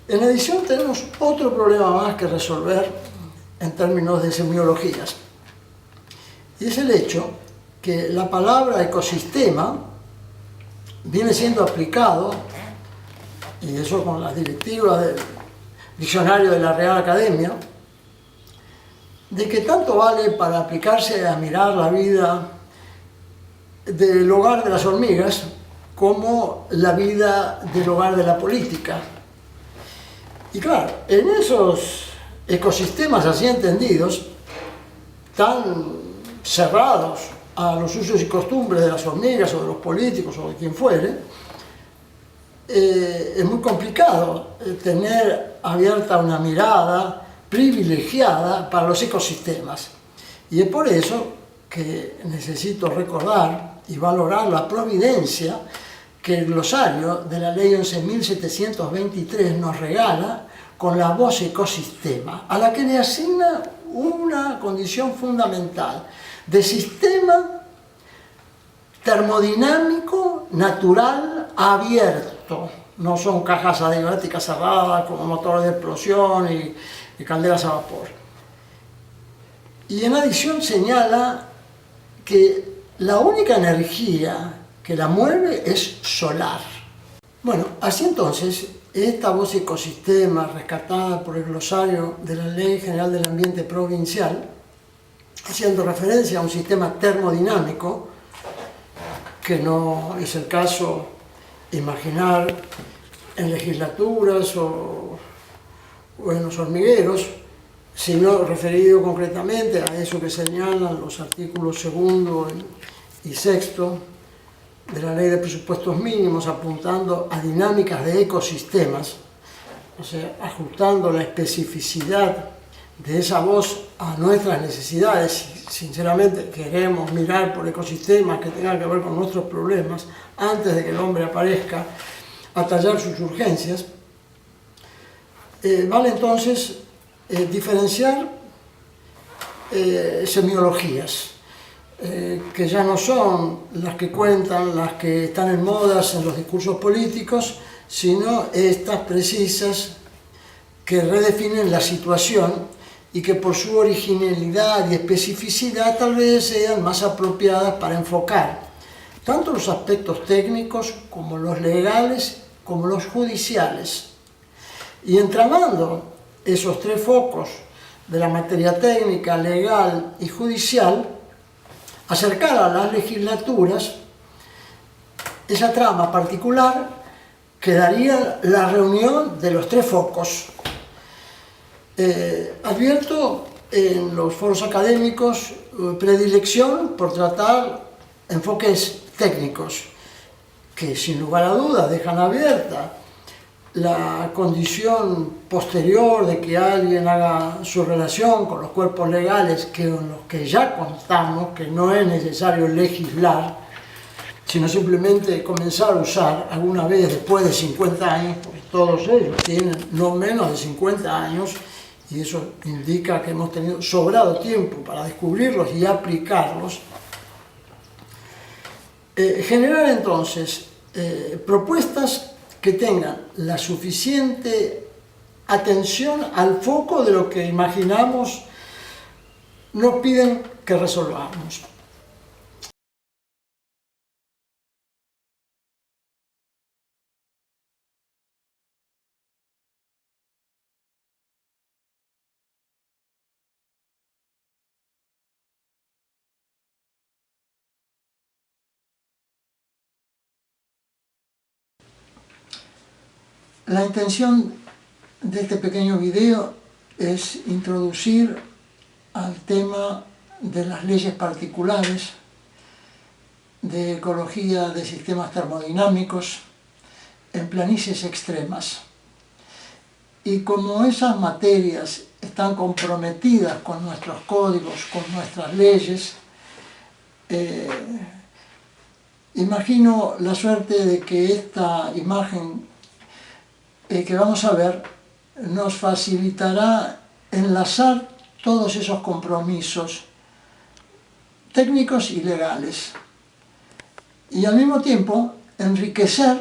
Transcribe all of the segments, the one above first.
En adición tenemos otro problema más que resolver en términos de semiologías. Y es el hecho que la palabra ecosistema viene siendo aplicado, y eso con las directivas del diccionario de la Real Academia, de que tanto vale para aplicarse a mirar la vida del hogar de las hormigas como la vida del hogar de la política. Y claro, en esos ecosistemas así entendidos, tan cerrados a los usos y costumbres de las hormigas o de los políticos o de quien fuere, es muy complicado tener abierta una mirada privilegiada para los ecosistemas. Y es por eso que necesito recordar y valorar la providencia que el glosario de la Ley 11.723 nos regala con la voz ecosistema, a la que le asigna una condición fundamental de sistema termodinámico natural abierto. No son cajas adiabáticas cerradas como motores de explosión y calderas a vapor. Y en adición señala que la única energía que la mueve es solar. Bueno, así entonces, esta voz ecosistema rescatada por el glosario de la Ley General del Ambiente Provincial, haciendo referencia a un sistema termodinámico, que no es el caso imaginar en legislaturas o en los hormigueros, sino referido concretamente a eso que señalan los artículos 2 y 6 de la Ley de Presupuestos Mínimos, apuntando a dinámicas de ecosistemas, o sea, ajustando la especificidad de esa voz a nuestras necesidades. Si sinceramente queremos mirar por ecosistemas que tengan que ver con nuestros problemas antes de que el hombre aparezca a tallar sus urgencias, vale entonces diferenciar semiologías, que ya no son las que cuentan, las que están en modas en los discursos políticos, sino estas precisas que redefinen la situación y que por su originalidad y especificidad tal vez sean más apropiadas para enfocar tanto los aspectos técnicos como los legales como los judiciales. Y entramando esos tres focos de la materia técnica, legal y judicial, acercar a las legislaturas esa trama particular que daría la reunión de los tres focos. Advierto en los foros académicos predilección por tratar enfoques técnicos que sin lugar a dudas dejan abierta la condición posterior de que alguien haga su relación con los cuerpos legales con los que ya contamos, que no es necesario legislar, sino simplemente comenzar a usar alguna vez después de 50 años, porque todos ellos tienen no menos de 50 años, y eso indica que hemos tenido sobrado tiempo para descubrirlos y aplicarlos. Generar entonces propuestas que tengan la suficiente atención al foco de lo que imaginamos nos piden que resolvamos. La intención de este pequeño video es introducir al tema de las leyes particulares de ecología de sistemas termodinámicos en planicies extremas. Y como esas materias están comprometidas con nuestros códigos, con nuestras leyes, imagino la suerte de que esta imagen que vamos a ver nos facilitará enlazar todos esos compromisos técnicos y legales y al mismo tiempo enriquecer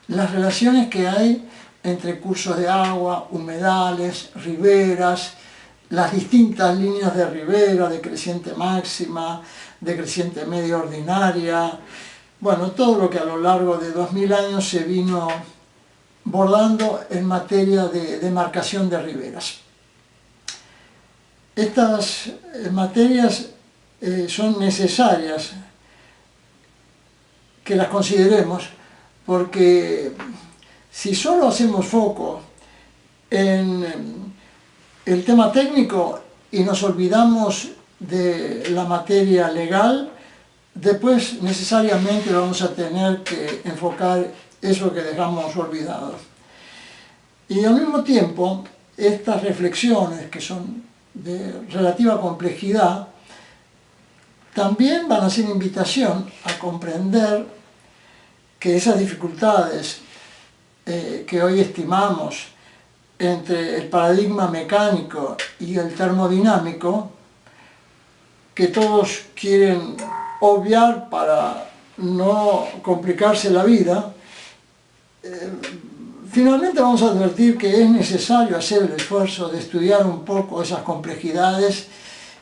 las relaciones que hay entre cursos de agua, humedales, riberas, las distintas líneas de ribera, de creciente máxima, de creciente media ordinaria, bueno, todo lo que a lo largo de 2000 años se vino bordando en materia de demarcación de riberas. Estas materias son necesarias que las consideremos, porque si solo hacemos foco en el tema técnico y nos olvidamos de la materia legal, después necesariamente vamos a tener que enfocar eso que dejamos olvidado. Y al mismo tiempo, estas reflexiones, que son de relativa complejidad, también van a ser invitación a comprender que esas dificultades que hoy estimamos entre el paradigma mecánico y el termodinámico, que todos quieren obviar para no complicarse la vida, finalmente vamos a advertir que es necesario hacer el esfuerzo de estudiar un poco esas complejidades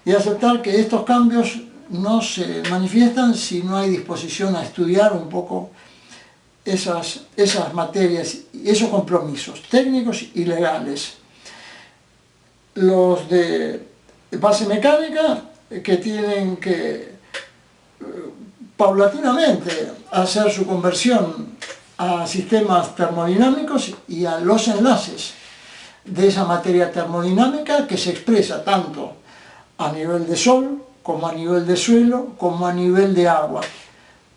y aceptar que estos cambios no se manifiestan si no hay disposición a estudiar un poco esas materias y esos compromisos técnicos y legales. Los de base mecánica, que tienen que paulatinamente hacer su conversión a sistemas termodinámicos y a los enlaces de esa materia termodinámica que se expresa tanto a nivel de sol, como a nivel de suelo, como a nivel de agua.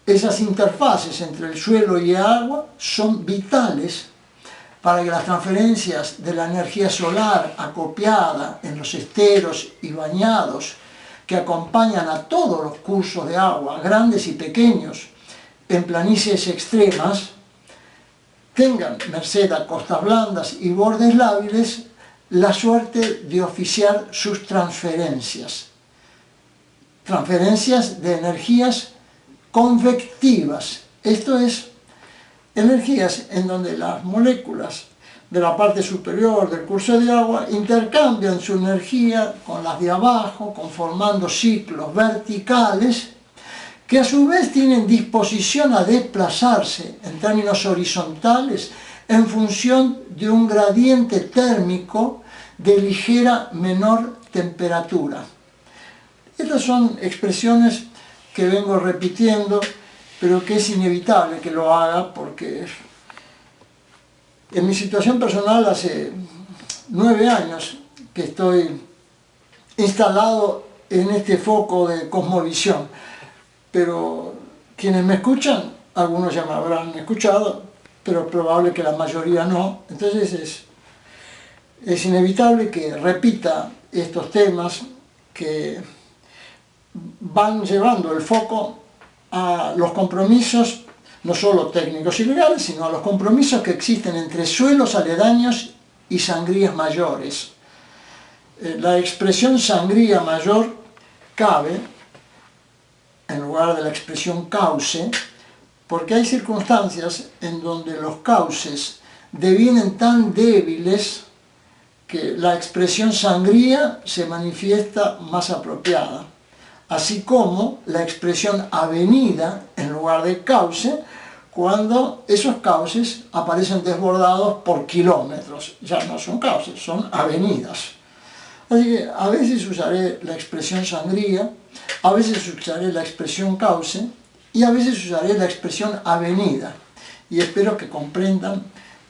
Esas interfaces entre el suelo y el agua son vitales para que las transferencias de la energía solar acopiada en los esteros y bañados que acompañan a todos los cursos de agua, grandes y pequeños, en planicies extremas, tengan, merced a costas blandas y bordes lábiles, la suerte de oficiar sus transferencias. Transferencias de energías convectivas, esto es, energías en donde las moléculas de la parte superior del curso de agua intercambian su energía con las de abajo, conformando ciclos verticales que a su vez tienen disposición a desplazarse en términos horizontales en función de un gradiente térmico de ligera menor temperatura. Estas son expresiones que vengo repitiendo, pero que es inevitable que lo haga porque en mi situación personal hace 9 años que estoy instalado en este foco de cosmovisión, pero quienes me escuchan, algunos ya me habrán escuchado, pero es probable que la mayoría no, entonces es inevitable que repita estos temas que van llevando el foco a los compromisos, no solo técnicos y legales, sino a los compromisos que existen entre suelos aledaños y sangrías mayores. La expresión sangría mayor cabe en lugar de la expresión cauce, porque hay circunstancias en donde los cauces devienen tan débiles que la expresión sangría se manifiesta más apropiada, así como la expresión avenida en lugar de cauce, cuando esos cauces aparecen desbordados por kilómetros. Ya no son cauces, son avenidas. Así que a veces usaré la expresión sangría, a veces usaré la expresión cauce y a veces usaré la expresión avenida. Y espero que comprendan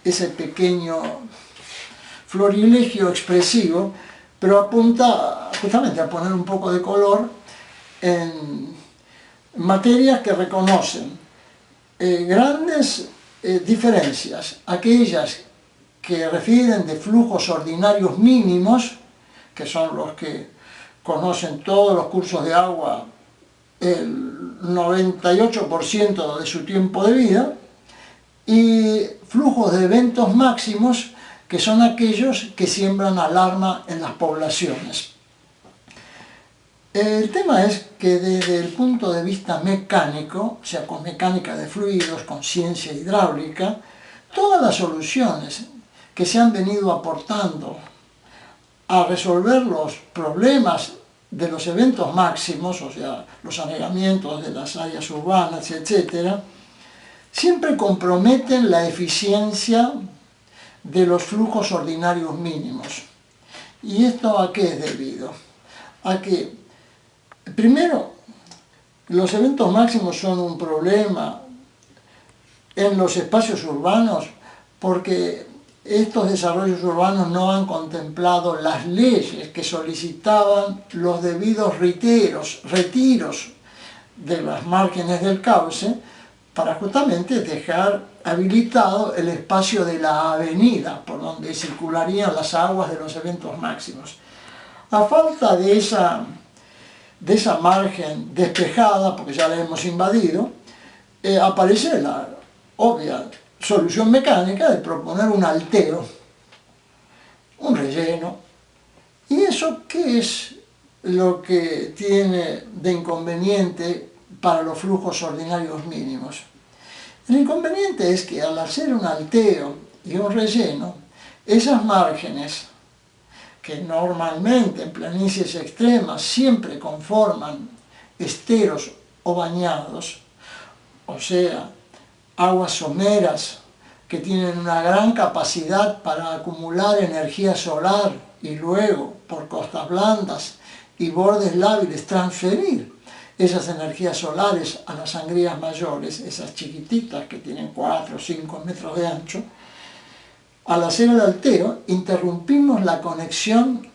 ese pequeño florilegio expresivo, pero apunta justamente a poner un poco de color en materias que reconocen grandes diferencias, aquellas que refieren de flujos ordinarios mínimos, que son los que conocen todos los cursos de agua el 98% de su tiempo de vida, y flujos de eventos máximos, que son aquellos que siembran alarma en las poblaciones. El tema es que desde el punto de vista mecánico, o sea, con mecánica de fluidos, con ciencia hidráulica, todas las soluciones que se han venido aportando a resolver los problemas de los eventos máximos, o sea, los anegamientos de las áreas urbanas, etc., siempre comprometen la eficiencia de los flujos ordinarios mínimos. ¿Y esto a qué es debido? A que, primero, los eventos máximos son un problema en los espacios urbanos porque estos desarrollos urbanos no han contemplado las leyes que solicitaban los debidos retiros de las márgenes del cauce para justamente dejar habilitado el espacio de la avenida por donde circularían las aguas de los eventos máximos. A falta de esa margen despejada, porque ya la hemos invadido, aparece la obvia solución mecánica de proponer un alteo, un relleno. ¿Y eso qué es lo que tiene de inconveniente para los flujos ordinarios mínimos? El inconveniente es que al hacer un alteo y un relleno, esas márgenes, que normalmente en planicies extremas siempre conforman esteros o bañados, o sea, aguas someras que tienen una gran capacidad para acumular energía solar y luego, por costas blandas y bordes lábiles, transferir esas energías solares a las sangrías mayores, esas chiquititas que tienen 4 o 5 metros de ancho. Al hacer el alteo, interrumpimos la conexión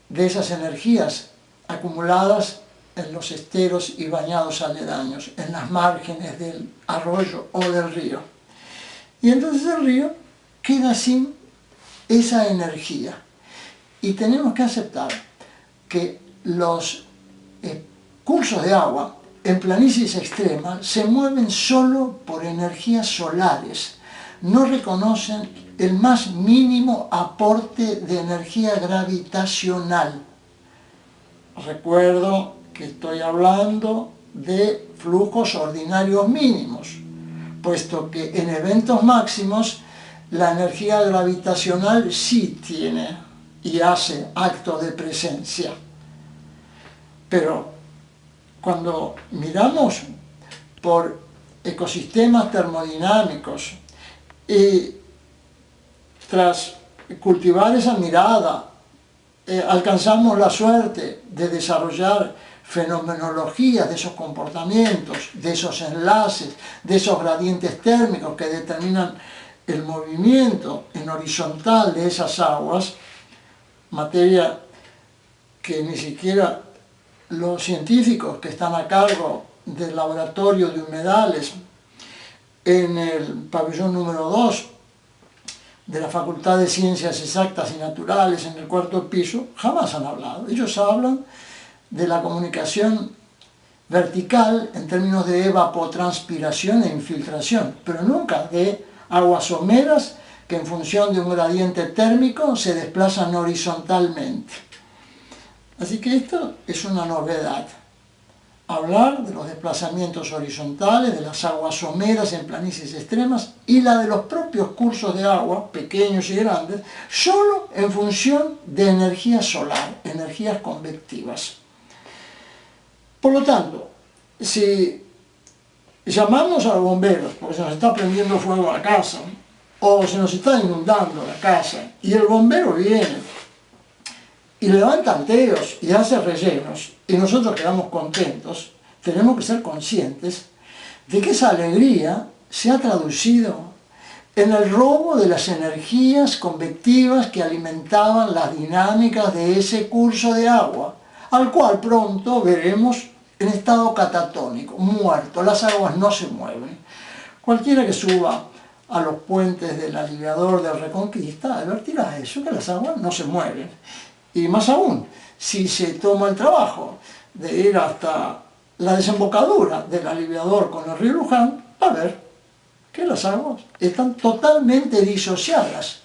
de esas energías acumuladas en los esteros y bañados aledaños, en las márgenes del arroyo o del río. Y entonces el río queda sin esa energía. Y tenemos que aceptar que los cursos de agua en planicies extremas se mueven solo por energías solares. No reconocen el más mínimo aporte de energía gravitacional. Recuerdo que estoy hablando de flujos ordinarios mínimos, puesto que en eventos máximos la energía gravitacional sí tiene y hace acto de presencia. Pero cuando miramos por ecosistemas termodinámicos y tras cultivar esa mirada alcanzamos la suerte de desarrollar fenomenologías de esos comportamientos, de esos enlaces, de esos gradientes térmicos que determinan el movimiento en horizontal de esas aguas, materia que ni siquiera los científicos que están a cargo del laboratorio de humedales en el pabellón número 2 de la Facultad de Ciencias Exactas y Naturales en el 4.º piso, jamás han hablado. Ellos hablan de la comunicación vertical en términos de evapotranspiración e infiltración, pero nunca de aguas someras que en función de un gradiente térmico se desplazan horizontalmente. Así que esto es una novedad. Hablar de los desplazamientos horizontales, de las aguas someras en planicies extremas y la de los propios cursos de agua, pequeños y grandes, solo en función de energía solar, energías convectivas. Por lo tanto, si llamamos a los bomberos porque se nos está prendiendo fuego a la casa o se nos está inundando la casa y el bombero viene y levanta alteos y hace rellenos y nosotros quedamos contentos, tenemos que ser conscientes de que esa alegría se ha traducido en el robo de las energías convectivas que alimentaban las dinámicas de ese curso de agua, al cual pronto veremos en estado catatónico, muerto. Las aguas no se mueven. Cualquiera que suba a los puentes del aliviador de Reconquista advertirá eso, que las aguas no se mueven. Y más aún, si se toma el trabajo de ir hasta la desembocadura del aliviador con el río Luján, a ver que las aguas están totalmente disociadas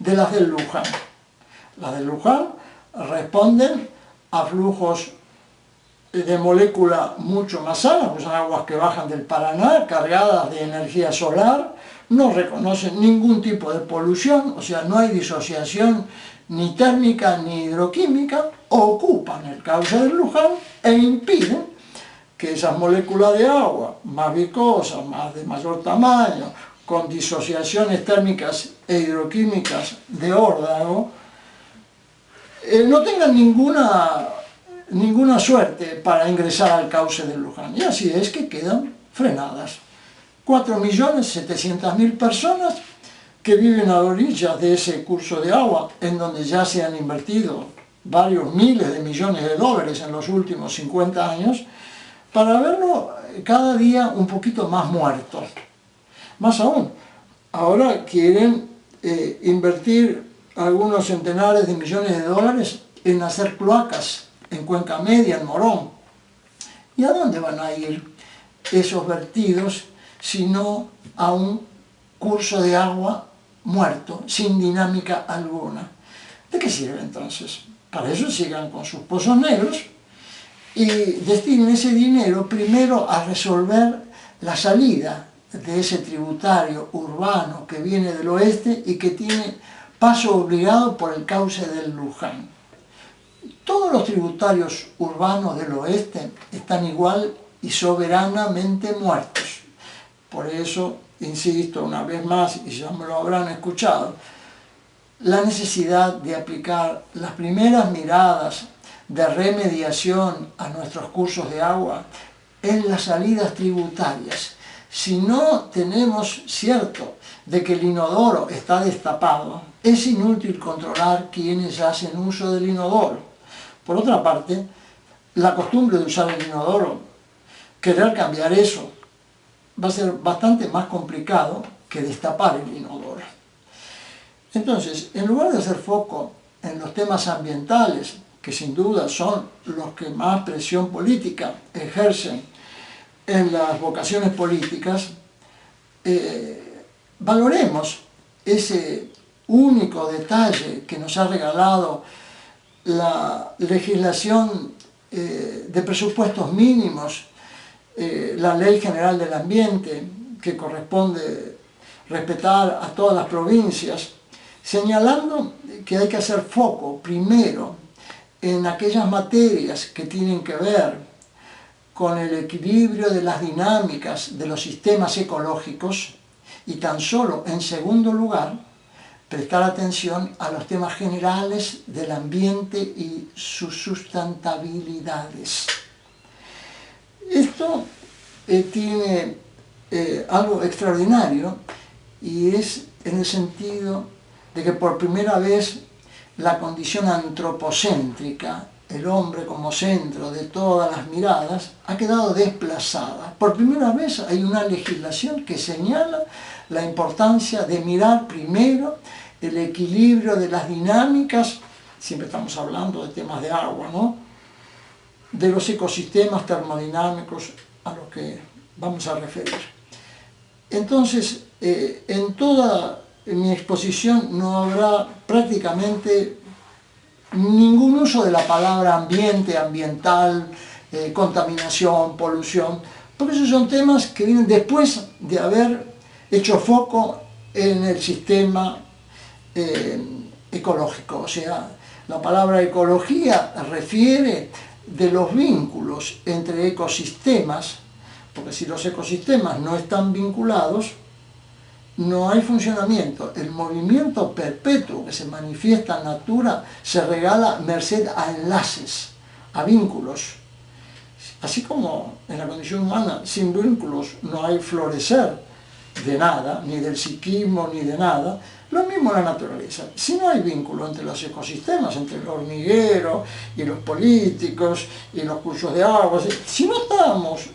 de las del Luján. Las del Luján responden a flujos de molécula mucho más sana, pues son aguas que bajan del Paraná, cargadas de energía solar, no reconocen ningún tipo de polución, o sea, no hay disociación ni térmica ni hidroquímica, ocupan el cauce del Luján e impiden que esas moléculas de agua más viscosas, de mayor tamaño, con disociaciones térmicas e hidroquímicas de órdago, no tengan ninguna suerte para ingresar al cauce del Luján. Y así es que quedan frenadas. 4.700.000 personas que viven a orillas de ese curso de agua, en donde ya se han invertido varios miles de millones de dólares en los últimos 50 años, para verlo cada día un poquito más muerto. Más aún, ahora quieren invertir algunos centenares de millones de dólares en hacer cloacas en Cuenca Media, en Morón. ¿Y a dónde van a ir esos vertidos sino a un curso de agua muerto, sin dinámica alguna? ¿De qué sirve entonces? Para eso sigan con sus pozos negros y destinen ese dinero primero a resolver la salida de ese tributario urbano que viene del oeste y que tiene paso obligado por el cauce del Luján. Todos los tributarios urbanos del oeste están igual y soberanamente muertos. Por eso, insisto una vez más, y ya me lo habrán escuchado, la necesidad de aplicar las primeras miradas de remediación a nuestros cursos de agua en las salidas tributarias. Si no tenemos cierto de que el inodoro está destapado, es inútil controlar quienes hacen uso del inodoro. Por otra parte, la costumbre de usar el inodoro, querer cambiar eso, va a ser bastante más complicado que destapar el inodoro. Entonces, en lugar de hacer foco en los temas ambientales, que sin duda son los que más presión política ejercen en las vocaciones políticas, valoremos ese único detalle que nos ha regalado la legislación de presupuestos mínimos, la Ley General del Ambiente, que corresponde respetar a todas las provincias, señalando que hay que hacer foco primero en aquellas materias que tienen que ver con el equilibrio de las dinámicas de los sistemas ecológicos y tan solo en segundo lugar prestar atención a los temas generales del ambiente y sus sustentabilidades. Esto tiene algo extraordinario y es en el sentido de que por primera vez la condición antropocéntrica, el hombre como centro de todas las miradas, ha quedado desplazada. Por primera vez hay una legislación que señala la importancia de mirar primero el equilibrio de las dinámicas, siempre estamos hablando de temas de agua, ¿no?, de los ecosistemas termodinámicos a los que vamos a referir. Entonces, en toda mi exposición no habrá prácticamente ningún uso de la palabra ambiente, ambiental, contaminación, polución, porque esos son temas que vienen después de haber hecho foco en el sistema ecológico. O sea, la palabra ecología refiere de los vínculos entre ecosistemas, porque si los ecosistemas no están vinculados, no hay funcionamiento. El movimiento perpetuo que se manifiesta en natura se regala merced a enlaces, a vínculos. Así como en la condición humana, sin vínculos no hay florecer de nada, ni del psiquismo, ni de nada. Lo mismo en la naturaleza. Si no hay vínculo entre los ecosistemas, entre el hormiguero y los políticos y los cursos de agua, si no estamos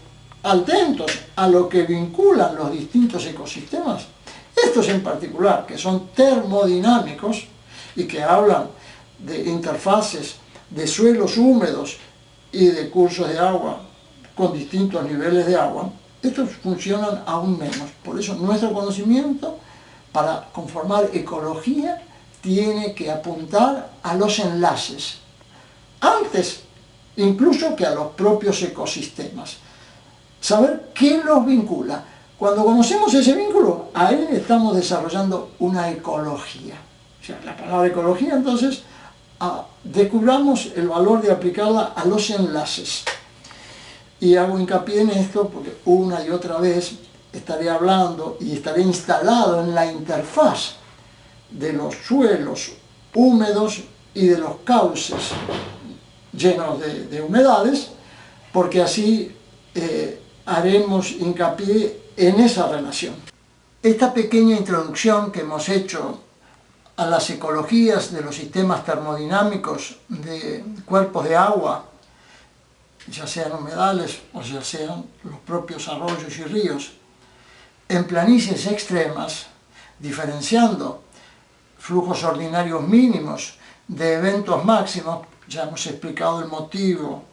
atentos a lo que vinculan los distintos ecosistemas, estos en particular, que son termodinámicos y que hablan de interfaces de suelos húmedos y de cursos de agua con distintos niveles de agua, estos funcionan aún menos. Por eso nuestro conocimiento para conformar ecología tiene que apuntar a los enlaces. Antes incluso que a los propios ecosistemas. Saber qué los vincula. Cuando conocemos ese vínculo, ahí estamos desarrollando una ecología. O sea, la palabra ecología, entonces, descubramos el valor de aplicarla a los enlaces. Y hago hincapié en esto porque una y otra vez estaré hablando y estaré instalado en la interfaz de los suelos húmedos y de los cauces llenos de humedades, porque así haremos hincapié en esa relación. Esta pequeña introducción que hemos hecho a las ecologías de los sistemas termodinámicos de cuerpos de agua, ya sean humedales o ya sean los propios arroyos y ríos, en planicies extremas, diferenciando flujos ordinarios mínimos de eventos máximos. Ya hemos explicado el motivo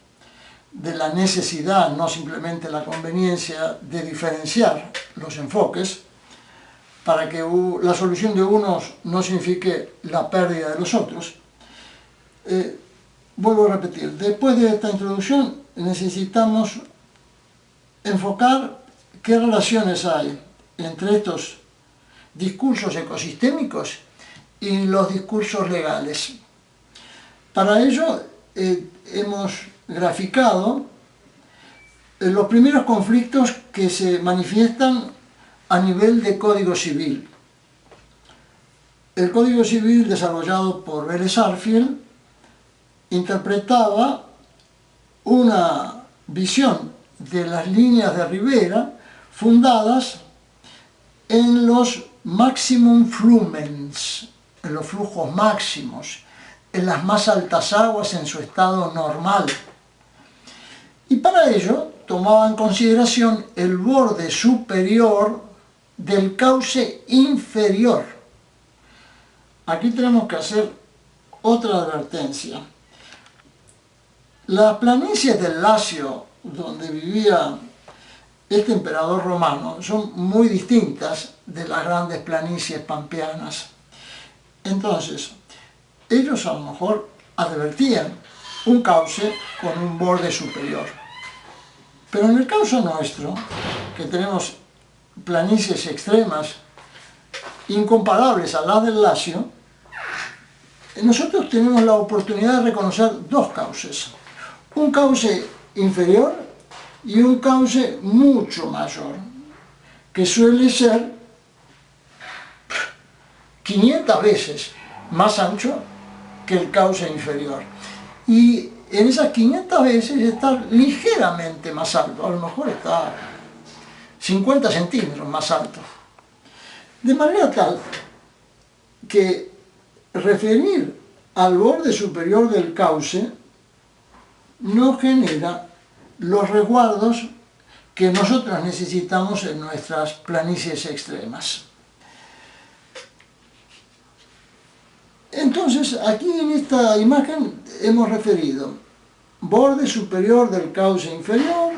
de la necesidad, no simplemente la conveniencia, de diferenciar los enfoques para que la solución de unos no signifique la pérdida de los otros. Vuelvo a repetir, después de esta introducción necesitamos enfocar qué relaciones hay entre estos discursos ecosistémicos y los discursos legales. Para ello hemos graficado los primeros conflictos que se manifiestan a nivel de Código Civil. El Código Civil desarrollado por Vélez Sarsfield interpretaba una visión de las líneas de ribera fundadas en los maximum flumens, en los flujos máximos, en las más altas aguas en su estado normal. Y para ello tomaba en consideración el borde superior del cauce inferior. Aquí tenemos que hacer otra advertencia. Las planicies del Lacio, donde vivía este emperador romano, son muy distintas de las grandes planicies pampeanas. Entonces, ellos a lo mejor advertían un cauce con un borde superior. Pero en el caso nuestro, que tenemos planicies extremas, incomparables a las del Lacio, nosotros tenemos la oportunidad de reconocer dos cauces. Un cauce inferior y un cauce mucho mayor, que suele ser 500 veces más ancho que el cauce inferior. Y en esas 500 veces está ligeramente más alto, a lo mejor está 50 centímetros más alto. De manera tal que referir al borde superior del cauce no genera los resguardos que nosotros necesitamos en nuestras planicies extremas. Entonces, aquí en esta imagen hemos referido borde superior del cauce inferior,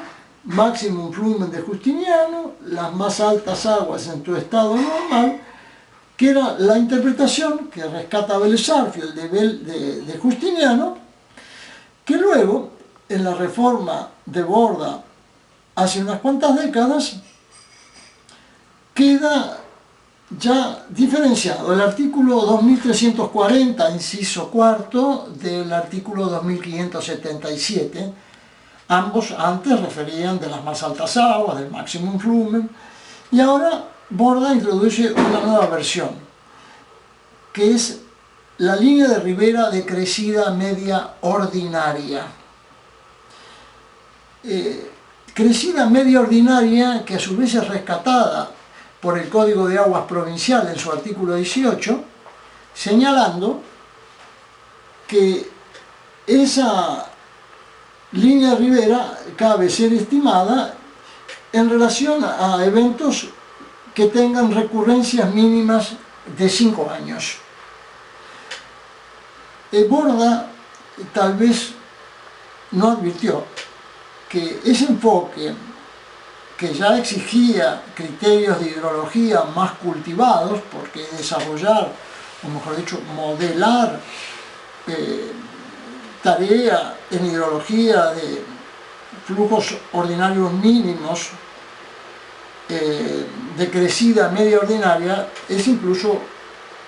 máximo flumen de Justiniano, las más altas aguas en tu estado normal, que era la interpretación que rescata Vélez Sarsfield de Justiniano, que luego, en la reforma de Borda hace unas cuantas décadas, queda ya diferenciado el artículo 2340, inciso cuarto, del artículo 2577. Ambos antes referían de las más altas aguas, del máximo flumen, y ahora Borda introduce una nueva versión, que es la línea de ribera de crecida media ordinaria. Crecida media ordinaria que a su vez es rescatada por el Código de Aguas Provincial en su artículo 18, señalando que esa línea de ribera cabe ser estimada en relación a eventos que tengan recurrencias mínimas de 5 años. Borda tal vez no advirtió que ese enfoque, que ya exigía criterios de hidrología más cultivados, porque desarrollar, o mejor dicho, modelar tarea en hidrología de flujos ordinarios mínimos de crecida media ordinaria es incluso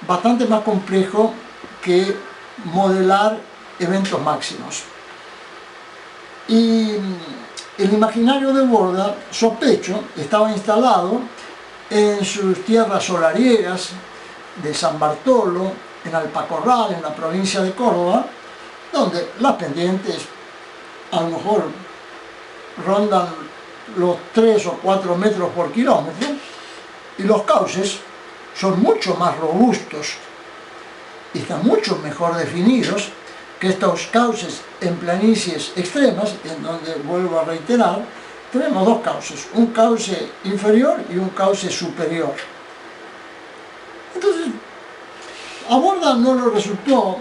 bastante más complejo que modelar eventos máximos. Y el imaginario de Borda, sospecho, estaba instalado en sus tierras solariegas de San Bartolo, en Alpacorral, en la provincia de Córdoba, donde las pendientes a lo mejor rondan los 3 o 4 metros por kilómetro y los cauces son mucho más robustos y están mucho mejor definidos que estos cauces en planicies extremas, en donde, vuelvo a reiterar, tenemos dos cauces, un cauce inferior y un cauce superior. Entonces, a Borda no le resultó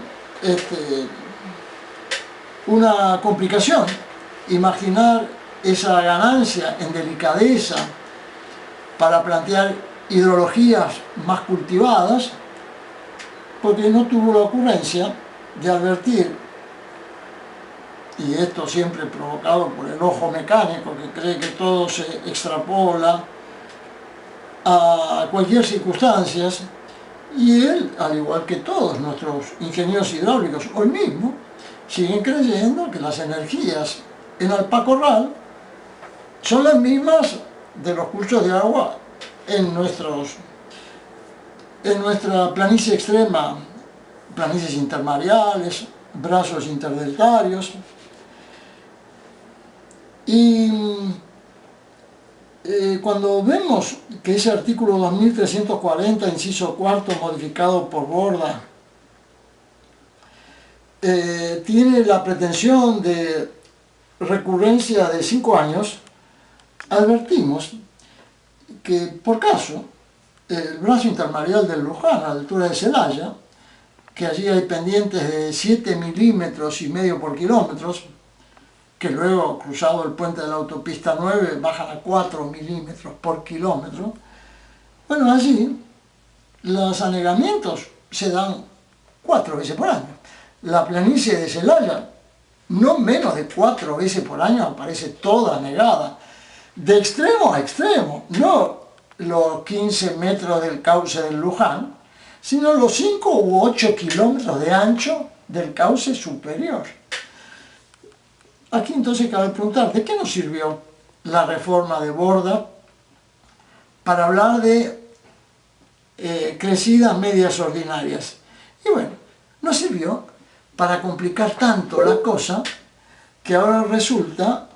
una complicación imaginar esa ganancia en delicadeza para plantear hidrologías más cultivadas, porque no tuvo la ocurrencia de advertir, y esto siempre provocado por el ojo mecánico que cree que todo se extrapola a cualquier circunstancia, y él, al igual que todos nuestros ingenieros hidráulicos hoy mismo, siguen creyendo que las energías en Alpacorral son las mismas de los cursos de agua en nuestra planicie extrema, planicies intermareales, brazos interdeltarios. Y cuando vemos que ese artículo 2340, inciso cuarto, modificado por Borda, tiene la pretensión de recurrencia de 5 años, advertimos que, por caso, el brazo intermareal del Luján, a la altura de Celaya, que allí hay pendientes de 7,5 milímetros por kilómetro, que luego, cruzado el puente de la autopista 9, bajan a 4 milímetros por kilómetro. Bueno, allí los anegamientos se dan 4 veces por año. La planicie de Celaya, no menos de 4 veces por año, aparece toda anegada, de extremo a extremo, no los 15 metros del cauce del Luján, sino los 5 u 8 kilómetros de ancho del cauce superior. Aquí entonces cabe preguntar, ¿de qué nos sirvió la reforma de Borda para hablar de crecidas medias ordinarias? Y bueno, nos sirvió para complicar tanto la cosa que ahora resulta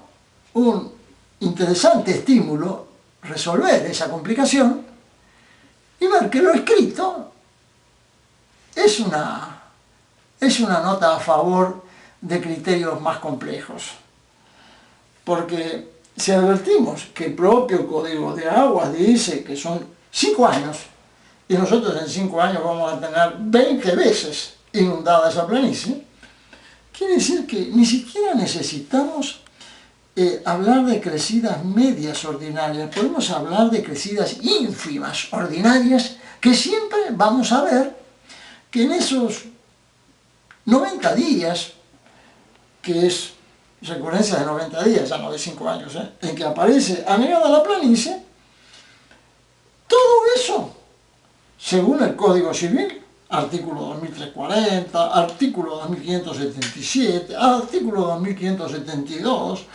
un interesante estímulo resolver esa complicación y ver que lo escrito es una nota a favor de criterios más complejos. Porque si advertimos que el propio Código de Aguas dice que son 5 años, y nosotros en 5 años vamos a tener 20 veces inundada esa planicie, quiere decir que ni siquiera necesitamos hablar de crecidas medias ordinarias, podemos hablar de crecidas ínfimas ordinarias, que siempre vamos a ver que en esos 90 días, que es recurrencia de 90 días, ya no de 5 años, en que aparece anegada la planicie, todo eso, según el Código Civil, artículo 2340, artículo 2577, artículo 2572,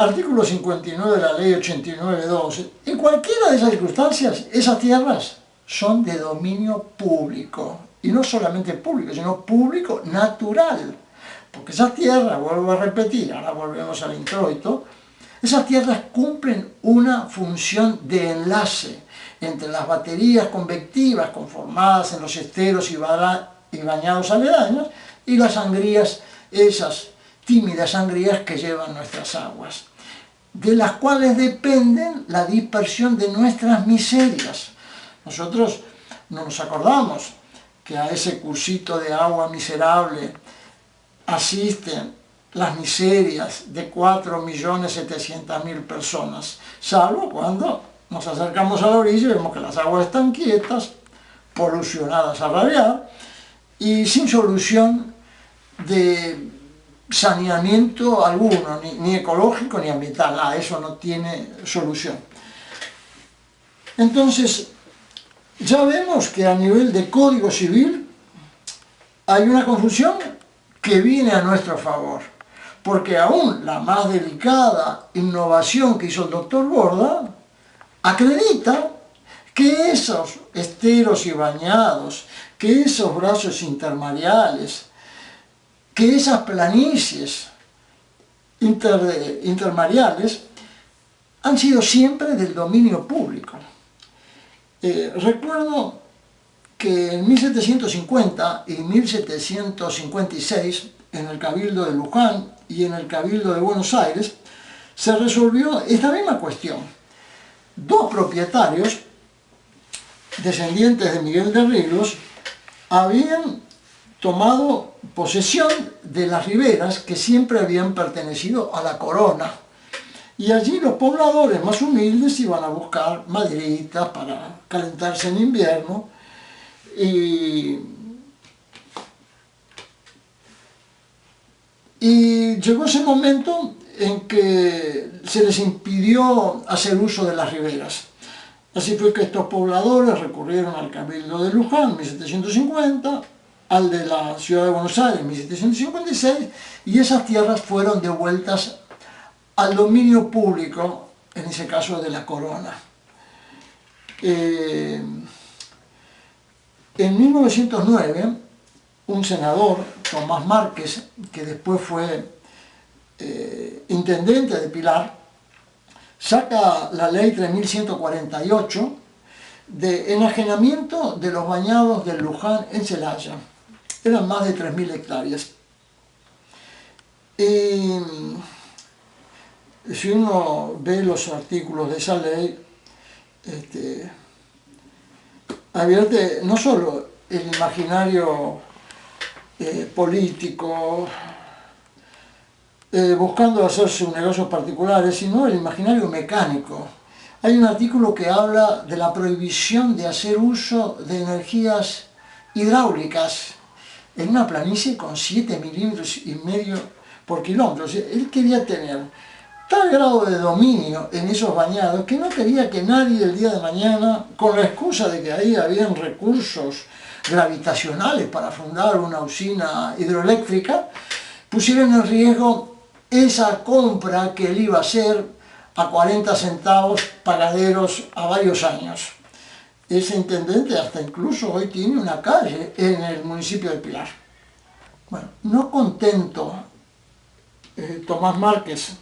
artículo 59 de la ley 8912, en cualquiera de esas circunstancias, esas tierras son de dominio público, y no solamente público, sino público natural, porque esas tierras, vuelvo a repetir, ahora volvemos al introito, esas tierras cumplen una función de enlace entre las baterías convectivas conformadas en los esteros y bañados aledaños y las sangrías, esas tímidas sangrías que llevan nuestras aguas, de las cuales dependen la dispersión de nuestras miserias. Nosotros no nos acordamos que a ese cursito de agua miserable asisten las miserias de 4.700.000 personas, salvo cuando nos acercamos a la orilla y vemos que las aguas están quietas, polucionadas a rabiar y sin solución de saneamiento alguno, ni ecológico ni ambiental. Eso no tiene solución. Entonces, ya vemos que a nivel de Código Civil hay una confusión que viene a nuestro favor, porque aún la más delicada innovación que hizo el doctor Borda acredita que esos esteros y bañados, que esos brazos intermareales, que esas planicies intermareales han sido siempre del dominio público. Recuerdo que en 1750 y 1756, en el Cabildo de Luján y en el Cabildo de Buenos Aires, se resolvió esta misma cuestión. Dos propietarios, descendientes de Miguel de Ríos, habían tomado posesión de las riberas que siempre habían pertenecido a la corona. Y allí los pobladores más humildes iban a buscar maderitas para calentarse en invierno. Y llegó ese momento en que se les impidió hacer uso de las riberas. Así fue que estos pobladores recurrieron al Cabildo de Luján en 1750, al de la Ciudad de Buenos Aires en 1756, y esas tierras fueron devueltas al dominio público, en ese caso de la corona. En 1909, un senador, Tomás Márquez, que después fue intendente de Pilar, saca la ley 3148 de enajenamiento de los bañados del Luján en Celaya. Eran más de 3.000 hectáreas. Si uno ve los artículos de esa ley, advierte no solo el imaginario político, buscando hacer sus negocios particulares, sino el imaginario mecánico. Hay un artículo que habla de la prohibición de hacer uso de energías hidráulicas en una planicie con 7,5 milímetros por kilómetro. O sea, él quería tener tal grado de dominio en esos bañados que no quería que nadie el día de mañana, con la excusa de que ahí habían recursos gravitacionales para fundar una usina hidroeléctrica, pusieran en riesgo esa compra que él iba a hacer a 40 centavos pagaderos a varios años. Ese intendente hasta incluso hoy tiene una calle en el municipio de Pilar. Bueno, no contento Tomás Márquez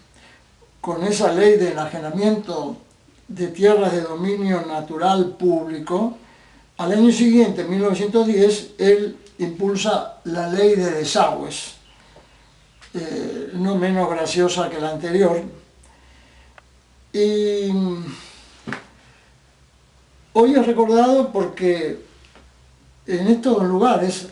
con esa ley de enajenamiento de tierras de dominio natural público, al año siguiente, en 1910, él impulsa la ley de desagües, no menos graciosa que la anterior. Y hoy es recordado porque en estos lugares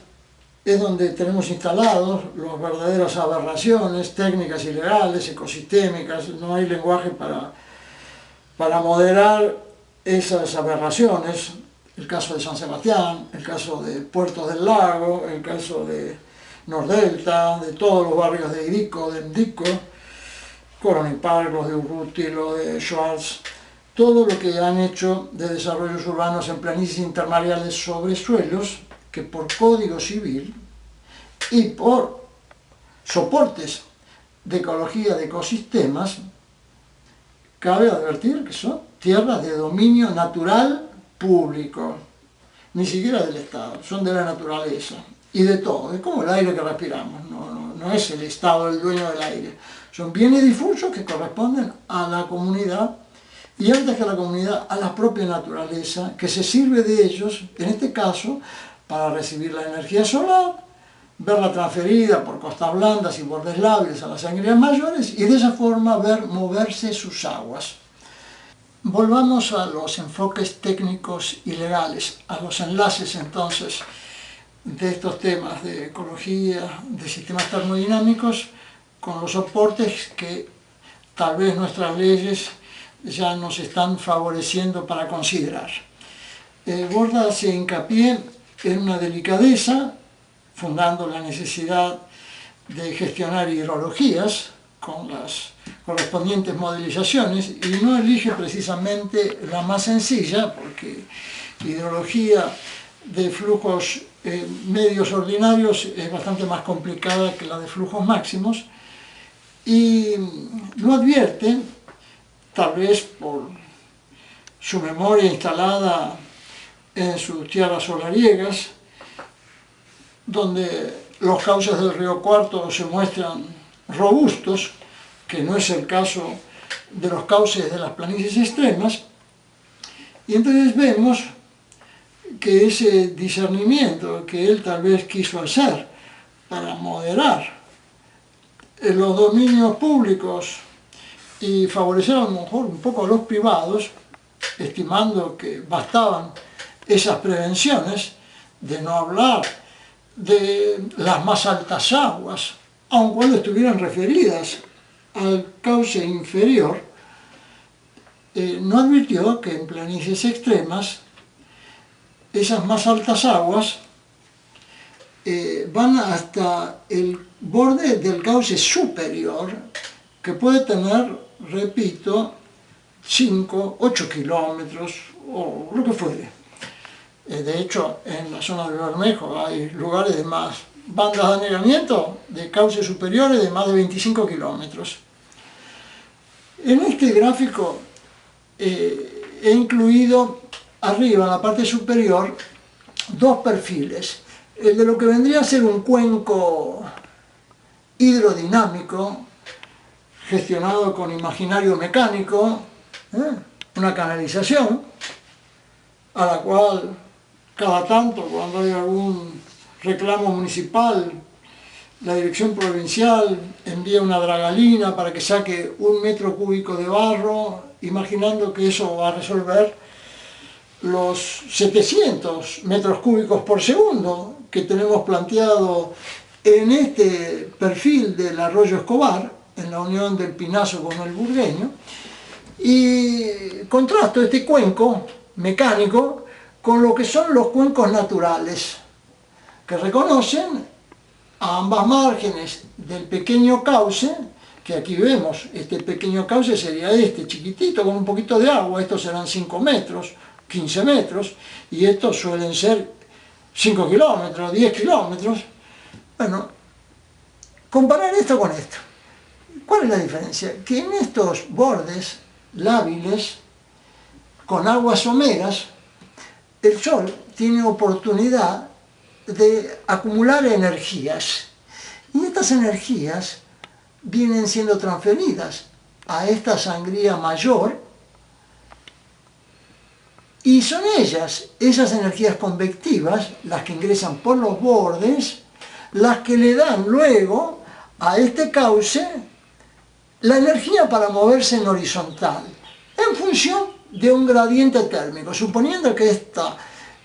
es donde tenemos instalados las verdaderas aberraciones técnicas y legales, ecosistémicas. No hay lenguaje para moderar esas aberraciones. El caso de San Sebastián, el caso de Puertos del Lago, el caso de Nordelta, de todos los barrios de Irico, de Endico, Coronel Park, los de Urruti, los de Schwartz, todo lo que han hecho de desarrollos urbanos en planicies intermareales sobre suelos que por Código Civil y por soportes de ecología de ecosistemas, cabe advertir que son tierras de dominio natural público, ni siquiera del Estado, son de la naturaleza y de todo, es como el aire que respiramos, no es el Estado el dueño del aire, son bienes difusos que corresponden a la comunidad y antes que a la comunidad, a la propia naturaleza, que se sirve de ellos, en este caso, para recibir la energía solar, verla transferida por costas blandas y bordes labios a las sangrías mayores y de esa forma ver moverse sus aguas. Volvamos a los enfoques técnicos y legales, a los enlaces entonces de estos temas de ecología, de sistemas termodinámicos, con los soportes que tal vez nuestras leyes ya nos están favoreciendo para considerar. Borda hace hincapié en una delicadeza, fundando la necesidad de gestionar hidrologías con las correspondientes modelizaciones y no elige precisamente la más sencilla, porque hidrología de flujos medios ordinarios es bastante más complicada que la de flujos máximos, y lo advierte, tal vez por su memoria instalada en sus tierras solariegas, donde los cauces del río Cuarto se muestran robustos, que no es el caso de los cauces de las planicies extremas, y entonces vemos que ese discernimiento que él tal vez quiso hacer para moderar los dominios públicos y favorecer a lo mejor un poco a los privados, estimando que bastaban esas prevenciones, de no hablar de las más altas aguas, aun cuando estuvieran referidas al cauce inferior, no advirtió que en planicies extremas esas más altas aguas van hasta el borde del cauce superior, que puede tener, repito, 5, 8 kilómetros o lo que fuere. De hecho, en la zona del Bermejo hay lugares de más bandas de anegamiento de cauces superiores de más de 25 kilómetros. En este gráfico he incluido arriba, en la parte superior, dos perfiles. El de lo que vendría a ser un cuenco hidrodinámico, gestionado con imaginario mecánico, una canalización, a la cual cada tanto, cuando hay algún reclamo municipal, la dirección provincial envía una dragalina para que saque 1 metro cúbico de barro, imaginando que eso va a resolver los 700 metros cúbicos por segundo que tenemos planteado en este perfil del arroyo Escobar, en la unión del Pinazo con el Burgueño, y contrasto este cuenco mecánico con lo que son los cuencos naturales, que reconocen a ambas márgenes del pequeño cauce, que aquí vemos, este pequeño cauce sería este, chiquitito, con un poquito de agua, estos serán 5 metros, 15 metros, y estos suelen ser 5 kilómetros, 10 kilómetros. Bueno, comparar esto con esto. ¿Cuál es la diferencia? Que en estos bordes lábiles, con aguas someras, el sol tiene oportunidad de acumular energías. Y estas energías vienen siendo transferidas a esta sangría mayor, y son ellas, esas energías convectivas, las que ingresan por los bordes, las que le dan luego a este cauce la energía para moverse en horizontal, en función de un gradiente térmico. Suponiendo que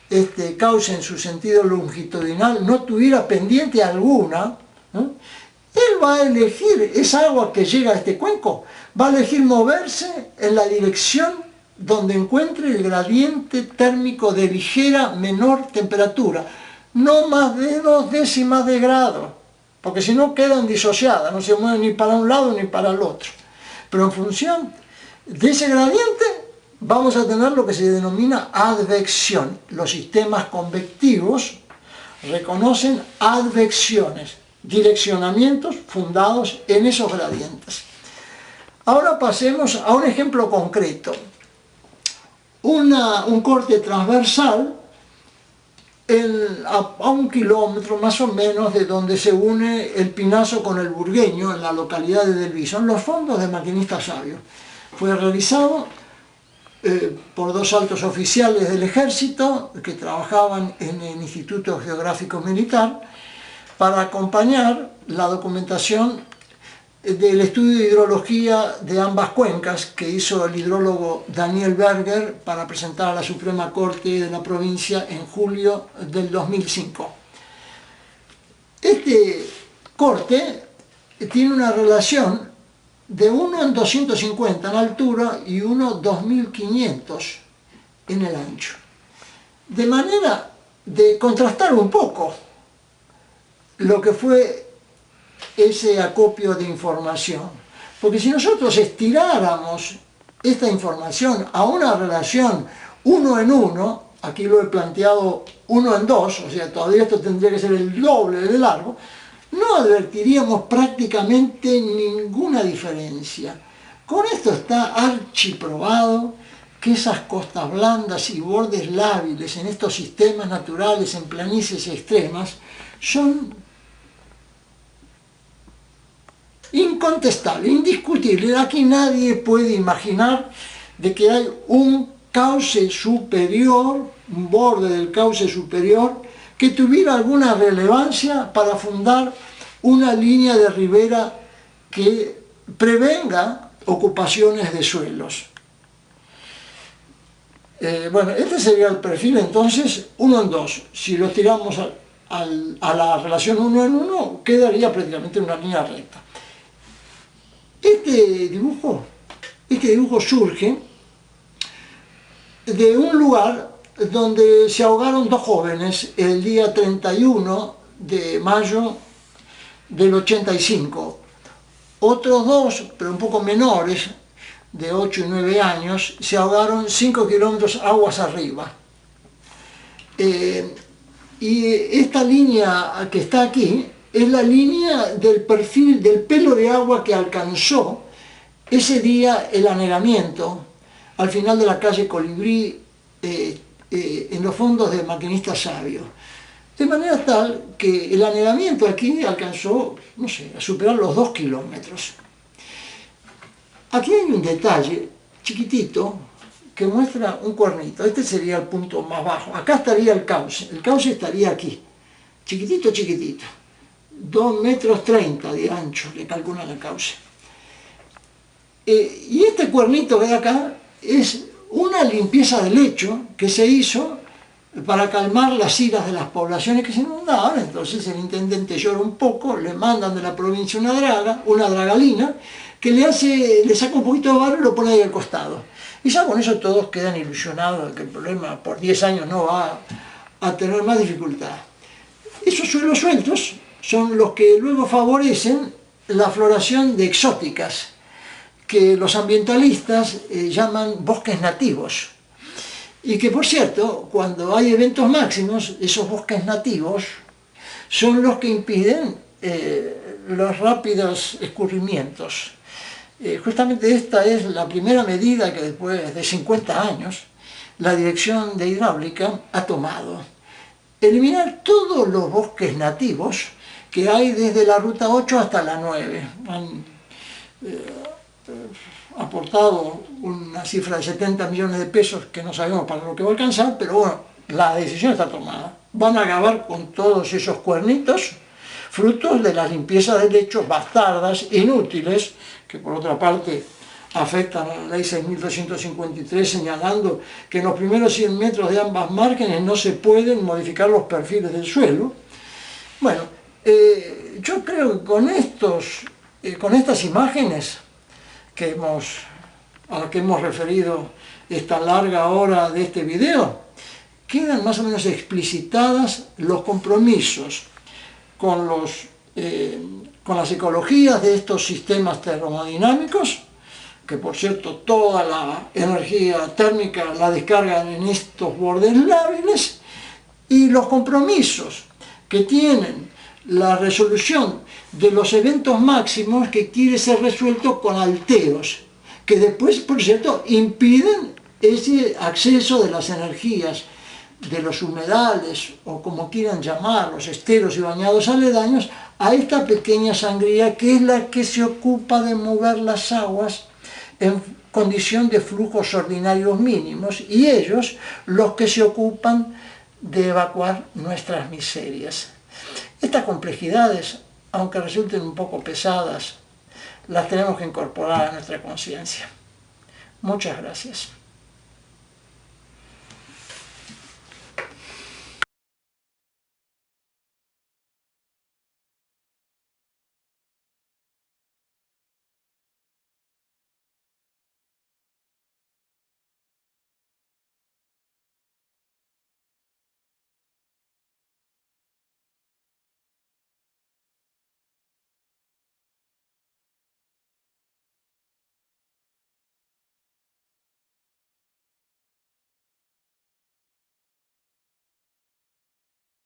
este cauce en su sentido longitudinal no tuviera pendiente alguna, él va a elegir, esa agua que llega a este cuenco, va a elegir moverse en la dirección donde encuentre el gradiente térmico de ligera menor temperatura, no más de 2 décimas de grado, porque si no quedan disociadas, no se mueven ni para un lado ni para el otro. Pero en función de ese gradiente vamos a tener lo que se denomina advección. Los sistemas convectivos reconocen advecciones, direccionamientos fundados en esos gradientes. Ahora pasemos a un ejemplo concreto. Un corte transversal a 1 kilómetro más o menos de donde se une el Pinazo con el Burgueño, en la localidad de Delviso, en los fondos de Maquinista Sabio. Fue realizado por 2 altos oficiales del ejército que trabajaban en el Instituto Geográfico Militar para acompañar la documentación del estudio de hidrología de ambas cuencas que hizo el hidrólogo Daniel Berger para presentar a la Suprema Corte de la provincia en julio del 2005. Este corte tiene una relación de 1 en 250 en altura y 1 en 2500 en el ancho, de manera de contrastar un poco lo que fue ese acopio de información. Porque si nosotros estiráramos esta información a una relación 1 en 1, aquí lo he planteado 1 en 2, o sea, todavía esto tendría que ser el doble de largo, no advertiríamos prácticamente ninguna diferencia. Con esto está archiprobado que esas costas blandas y bordes lábiles en estos sistemas naturales en planicies extremas son incontestables, indiscutibles. Aquí nadie puede imaginar de que hay un cauce superior, un borde del cauce superior, que tuviera alguna relevancia para fundar una línea de ribera que prevenga ocupaciones de suelos. Bueno, este sería el perfil entonces 1 en 2. Si lo tiramos a la relación 1 en 1, quedaría prácticamente una línea recta. Este dibujo surge de un lugar donde se ahogaron 2 jóvenes el día 31 de mayo del 85. Otros 2, pero un poco menores, de 8 y 9 años, se ahogaron 5 kilómetros aguas arriba. Y esta línea que está aquí es la línea del perfil del pelo de agua que alcanzó ese día el anegamiento al final de la calle Colibrí, en los fondos de Maquinista Sabio. De manera tal que el anegamiento aquí alcanzó, no sé, a superar los 2 kilómetros. Aquí hay un detalle chiquitito que muestra un cuernito. Este sería el punto más bajo. Acá estaría el cauce estaría aquí, chiquitito, chiquitito. 2,30 metros de ancho le calculan el cauce. Y este cuernito que hay acá es una limpieza de lecho que se hizo para calmar las iras de las poblaciones que se inundaban. Entonces el intendente llora un poco, le mandan de la provincia una dragalina, que le saca un poquito de barro y lo pone ahí al costado. Y ya con eso todos quedan ilusionados de que el problema por 10 años no va a tener más dificultad. Esos suelos sueltos son los que luego favorecen la floración de exóticas, que los ambientalistas llaman bosques nativos. Y que, por cierto, cuando hay eventos máximos, esos bosques nativos son los que impiden los rápidos escurrimientos. Justamente esta es la primera medida que después de 50 años la Dirección de Hidráulica ha tomado. Eliminar todos los bosques nativos que hay desde la ruta 8 hasta la 9. Han aportado una cifra de 70 millones de pesos que no sabemos para lo que va a alcanzar, pero bueno, la decisión está tomada. Van a acabar con todos esos cuernitos, frutos de las limpiezas de lechos bastardas, inútiles, que por otra parte afectan a la ley 6.253, señalando que en los primeros 100 metros de ambas márgenes no se pueden modificar los perfiles del suelo. Bueno, yo creo que con estas imágenes a las que hemos referido esta larga hora de este video, quedan más o menos explicitadas los compromisos con las ecologías de estos sistemas termodinámicos, que por cierto toda la energía térmica la descargan en estos bordes lábiles, y los compromisos que tienen la resolución de los eventos máximos que quiere ser resuelto con alteros, que después, por cierto, impiden ese acceso de las energías de los humedales, o como quieran llamarlos, esteros y bañados aledaños, a esta pequeña sangría que es la que se ocupa de mover las aguas en condición de flujos ordinarios mínimos, y ellos los que se ocupan de evacuar nuestras miserias. Estas complejidades, aunque resulten un poco pesadas, las tenemos que incorporar a nuestra conciencia. Muchas gracias.